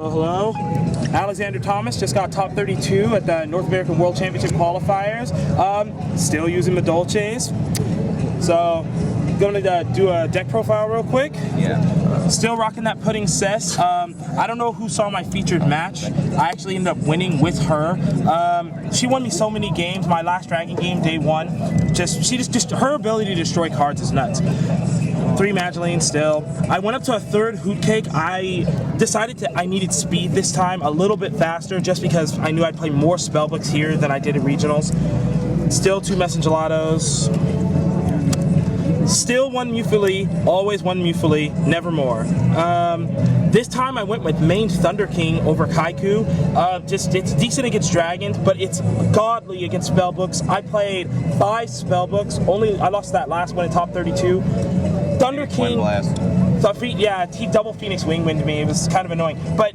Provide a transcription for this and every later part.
Hello, Alexander Thomas just got top 32 at the North American World Championship qualifiers. Still using Madolches. So, going to do a deck profile real quick. Yeah. Still rocking that pudding cess. I don't know who saw my featured match. I actually ended up winning with her. She won me so many games. My last Dragon game, day one, her ability to destroy cards is nuts. 3 Madolches still. I went up to a 3rd Hoot Cake. I decided I needed speed this time, a little bit faster, just because I knew I'd play more spellbooks here than I did at regionals. Still 2 Messengelados. Still 1 Mufuli, always 1 Mufuli, never more. This time I went with main Thunder King over Kaiku. It's decent against dragons, but it's godly against spellbooks. I played 5 spellbooks. I lost that last one in top 32. Thunder King, he double Phoenix Wingwinded me. It was kind of annoying. But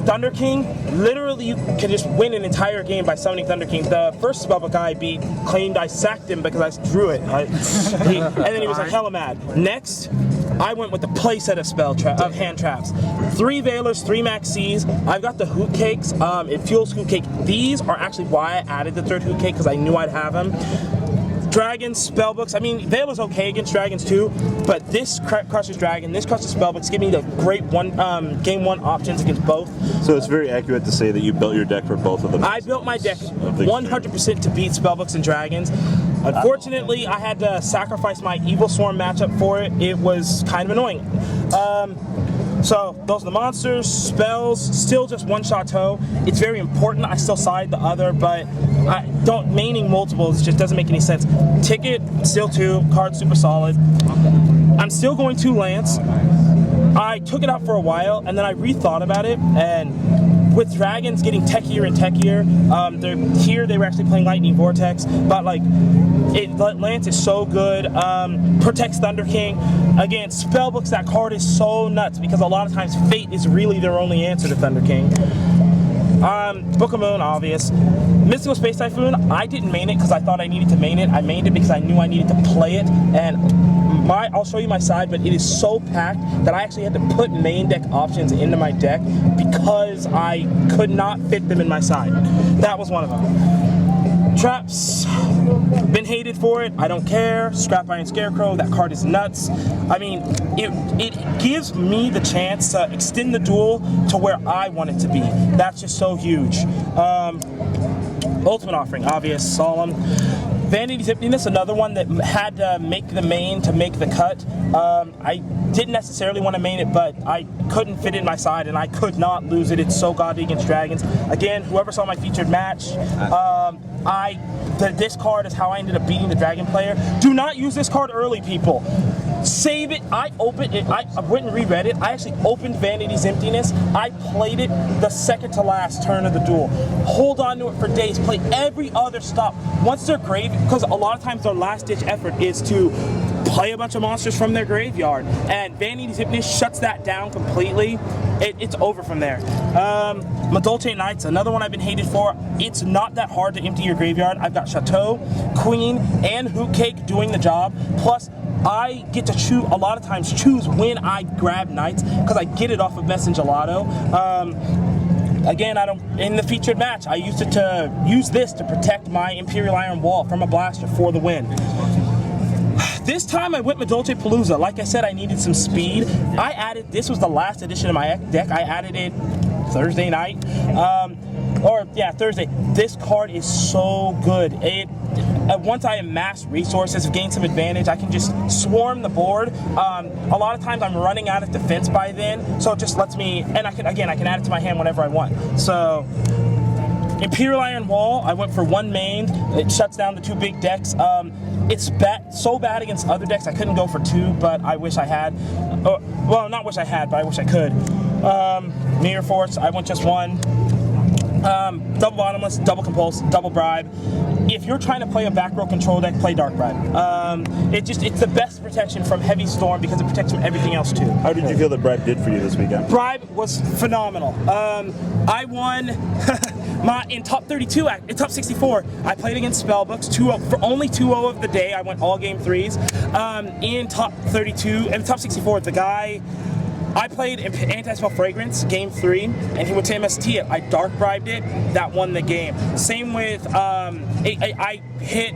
Thunder King, literally you can just win an entire game by summoning Thunder King. The first spellbook I beat claimed I sacked him because I drew it. And then he was like hella mad. Next, I went with the playset of hand traps. 3 Veilers, 3 Maxis. I've got the Hoot Cakes. It fuels Hoot Cake. These are actually why I added the 3rd Hoot Cake, because I knew I'd have them. Dragons, spellbooks. I mean, Veil's okay against dragons too, but this crushes dragon, this crushes spellbooks, give me the great game 1 options against both. So it's very accurate to say that you built your deck for both of them. I built my deck 100% to beat spellbooks and dragons. Unfortunately, I had to sacrifice my Evil Swarm matchup for it. It was kind of annoying. So those are the monsters, spells, still just 1 Chateau. It's very important. I still side the other, but maining multiples just doesn't make any sense. Ticket, still 2, card super solid. I'm still going 2 Lance. I took it out for a while, and then I rethought about it, and with dragons getting techier and techier, they were actually playing Lightning Vortex, but Lance is so good, protects Thunder King. Again, spellbooks, that card is so nuts, because a lot of times Fate is really their only answer to Thunder King. Book of Moon, obvious. Mystical Space Typhoon, I didn't main it because I thought I needed to main it. I mained it because I knew I needed to play it, and I'll show you my side, but it is so packed that I actually had to put main deck options into my deck because I could not fit them in my side. That was one of them. Traps, been hated for it, I don't care. Scrap Iron Scarecrow, that card is nuts. I mean, it gives me the chance to extend the duel to where I want it to be. That's just so huge. Ultimate Offering, obvious, solemn. Vanity's Emptiness, another one that had to make the main to make the cut. I didn't necessarily want to main it, but I couldn't fit it in my side, and I could not lose it. It's so godly against dragons. Again, whoever saw my featured match, this card is how I ended up beating the dragon player. Do not use this card early, people. Save it. I opened it. I went and reread it. I actually opened Vanity's Emptiness. I played it the second to last turn of the duel. Hold on to it for days. Play every other stop. Once they're grave, because a lot of times their last ditch effort is to play a bunch of monsters from their graveyard, and Vanity's Emptiness shuts that down completely. It's over from there. Madolche Knights, another one I've been hated for. It's not that hard to empty your graveyard. I've got Chateau, Queen, and Hoot Cake doing the job. Plus, I get to choose, a lot of times choose when I grab Knights, because I get it off of Messengelato. Again, in the featured match, I used to use this to protect my Imperial Iron Wall from a blaster for the win. This time I went Madolche Palooza. Like I said, I needed some speed. This was the last edition of my deck. I added it Thursday night. Thursday. This card is so good. Once I amass resources, gain some advantage, I can just swarm the board. A lot of times I'm running out of defense by then, so it just lets me, and I can add it to my hand whenever I want. So, Imperial Iron Wall, I went for 1 main. It shuts down the 2 big decks. It's so bad against other decks, I couldn't go for 2, but I wish I had. Well, not wish I had, but I wish I could. Mirror Force, I went just 1. Double Bottomless, double Compulse, double Bribe. If you're trying to play a back row control deck, play Dark Bribe. It's the best protection from Heavy Storm because it protects from everything else too. How did you feel that Bribe did for you this weekend? Bribe was phenomenal. I won in top 32, in top 64. I played against Spellbooks, 2-0, for only 2-0 of the day. I went all game 3s. In top 32, and top 64, the guy I played Anti-Spell Fragrance, game 3, and he went to MST it. I dark bribed it, that won the game. Same with, I hit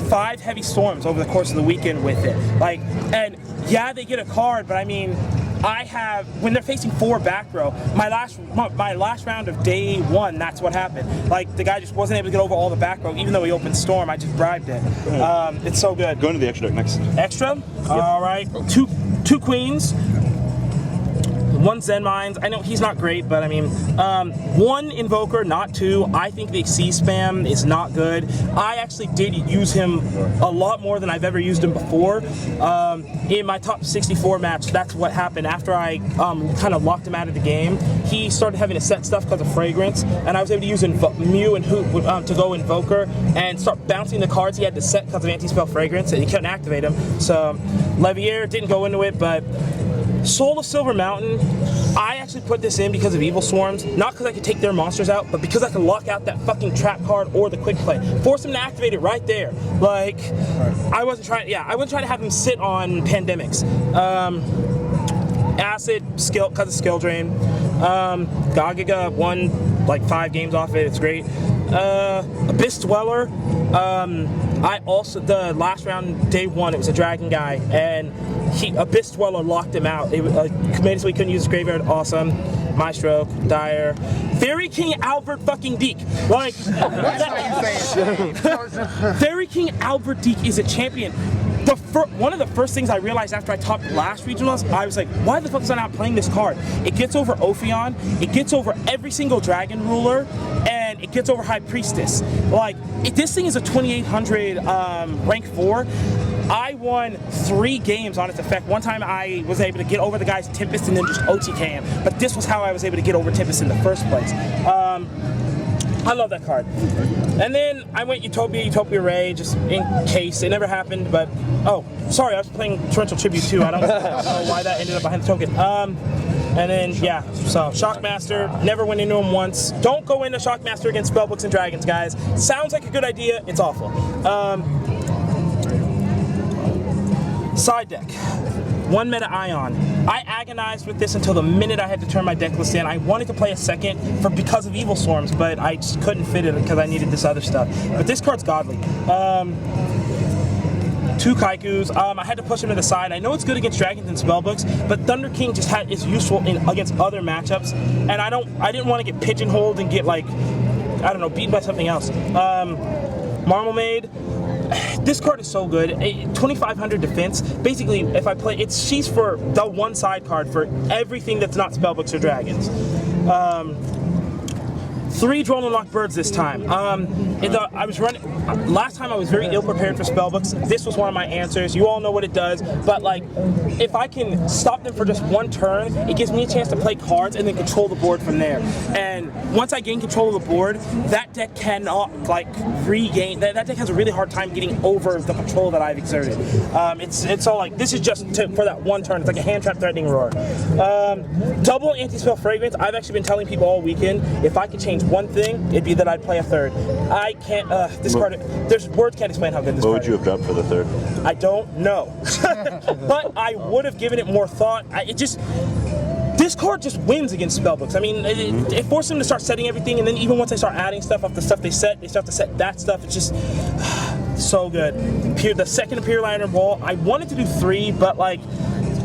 5 heavy storms over the course of the weekend with it. Like, and yeah, they get a card, but I mean, when they're facing 4 back row, my last round of day 1, that's what happened. Like, the guy just wasn't able to get over all the back row, even though he opened storm, I just bribed it. It's so good. Going to the extra deck next. Extra? Yep. All right. Two queens. 1 Zen Mines. I know he's not great, but I mean, 1 Invoker, not 2. I think the C-Spam is not good. I actually did use him a lot more than I've ever used him before. In my top 64 match, that's what happened. After I kind of locked him out of the game, he started having to set stuff because of Fragrance, and I was able to use Mew and Hoot to go Invoker and start bouncing the cards he had to set because of Anti-Spell Fragrance, and he couldn't activate them. So, Levier didn't go into it, but Soul of Silver Mountain, I actually put this in because of Evil Swarms, not because I could take their monsters out, but because I could lock out that fucking trap card or the quick play. Force him to activate it right there. Like, I wasn't trying to have him sit on Pandemics. Acid, skill, because of skill drain. Gagaga won like 5 games off it, it's great. Abyss Dweller, I also, the last round, day 1, it was a dragon guy, and Abyss Dweller locked him out. It made it so he couldn't use his graveyard. Awesome. My Stroke, Dire. Fairy King Albert fucking Deke. Like, Fairy King Albert Deke is a champion. One of the first things I realized after I topped last regionals, I was like, why the fuck is I not playing this card? It gets over Ophion, it gets over every single Dragon Ruler, and it gets over High Priestess. Like, if this thing is a 2800 rank 4, I won 3 games on its effect. One time I was able to get over the guy's Tempest and then just OTK him, but this was how I was able to get over Tempest in the first place. I love that card. And then I went Utopia Ray, just in case. It never happened, but... Oh, sorry, I was playing Torrential Tribute too. I don't know why that ended up behind the token. And then, yeah, so Shockmaster, never went into him once. Don't go into Shockmaster against Spellbooks and Dragons, guys. Sounds like a good idea, it's awful. Side deck. 1 Meta Ion. I agonized with this until the minute I had to turn my deck list in. I wanted to play a second because of Evil Swarms, but I just couldn't fit it because I needed this other stuff. But this card's godly. 2 Kaikus. I had to push him to the side. I know it's good against Dragons and Spellbooks, but Thunder King just is useful against other matchups, and I didn't want to get pigeonholed and get, like, I don't know, beaten by something else. Marmalade. This card is so good. 2500 defense. Basically, if I play, she's for the 1 side card for everything that's not Spellbooks or Dragons. 3 Drone Unlocked Birds this time. I was running. Last time I was very ill prepared for Spellbooks. This was one of my answers. You all know what it does, but like, if I can stop them for just 1 turn, it gives me a chance to play cards and then control the board from there. And once I gain control of the board, that deck cannot like regain. That deck has a really hard time getting over the control that I've exerted. It's all like, this is just for that 1 turn. It's like a hand trap threatening roar. Double Anti-Spell Fragrance. I've actually been telling people all weekend, if I could change 1 thing, it'd be that I'd play a 3rd. I can't, this card, there's words can't explain how good this card is. What would you have dropped for the 3rd? I don't know. But I would have given it more thought. This card just wins against Spellbooks. I mean, it forced them to start setting everything, and then even once they start adding stuff off the stuff they start to set that stuff. It's just so good. The second Imperial Iron Ball, I wanted to do 3, but like,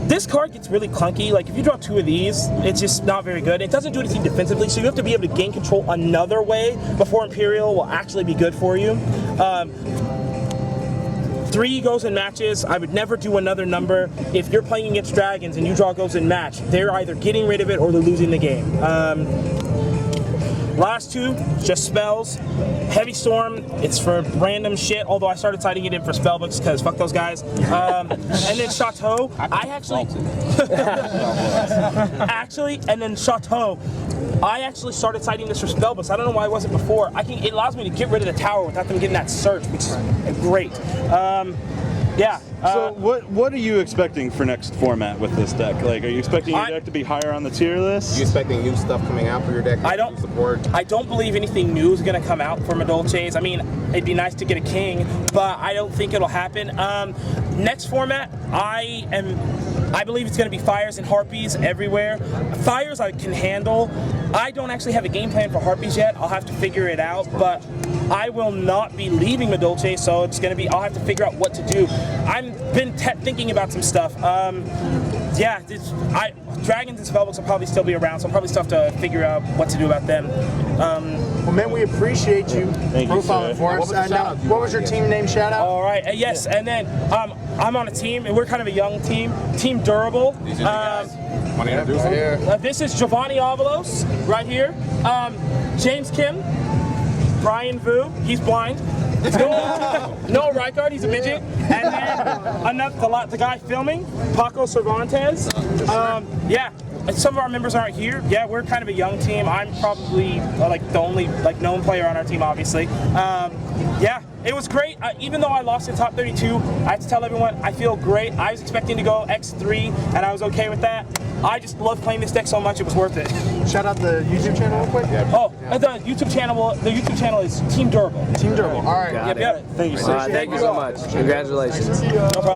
this card gets really clunky. Like, if you draw 2 of these, it's just not very good. It doesn't do anything defensively, so you have to be able to gain control another way before Imperial will actually be good for you. 3 goes in matches. I would never do another number. If you're playing against Dragons and you draw goes in match, they're either getting rid of it or they're losing the game. Last 2, just spells. Heavy Storm, it's for random shit, although I started citing it in for Spellbooks because fuck those guys. And then Chateau, and then Chateau, I actually started citing this for Spellbooks. I don't know why it wasn't before. It allows me to get rid of the tower without them getting that search, which is great. Yeah. So what are you expecting for next format with this deck? Like, are you expecting your deck to be higher on the tier list? Are you expecting new stuff coming out for your deck? I don't believe anything new is going to come out for Madolches. I mean, it'd be nice to get a king, but I don't think it'll happen. Next format, I am I believe it's going to be fires and harpies everywhere. Fires I can handle. I don't actually have a game plan for harpies yet. I'll have to figure it out, but I will not be leaving Madolches, so it's going to be, I'll have to figure out what to do. I've been thinking about some stuff. Yeah, dragons and spellbooks will probably still be around, so I'll probably still have to figure out what to do about them. Well, man, we appreciate you profiling for us. Now, what was your team name shout out? All right, yes, and then I'm on a team, and we're kind of a young team, Team Durable. These are the guys. Want to introduce them? This is Giovanni Avalos, right here. James Kim, Brian Vu, he's blind. No Rykard, he's a midget. And then the guy filming, Paco Cervantes. Yeah, some of our members aren't here. Yeah, we're kind of a young team. I'm probably like the only known player on our team, obviously. Yeah, it was great. Even though I lost in top 32, I have to tell everyone I feel great. I was expecting to go X3, and I was okay with that. I just love playing this deck so much; it was worth it. Shout out the YouTube channel real quick. The YouTube channel. The YouTube channel is Team Durable. Team Durable. All right. Yep. Thank you, sir. Thank you so much. Congratulations. No problem.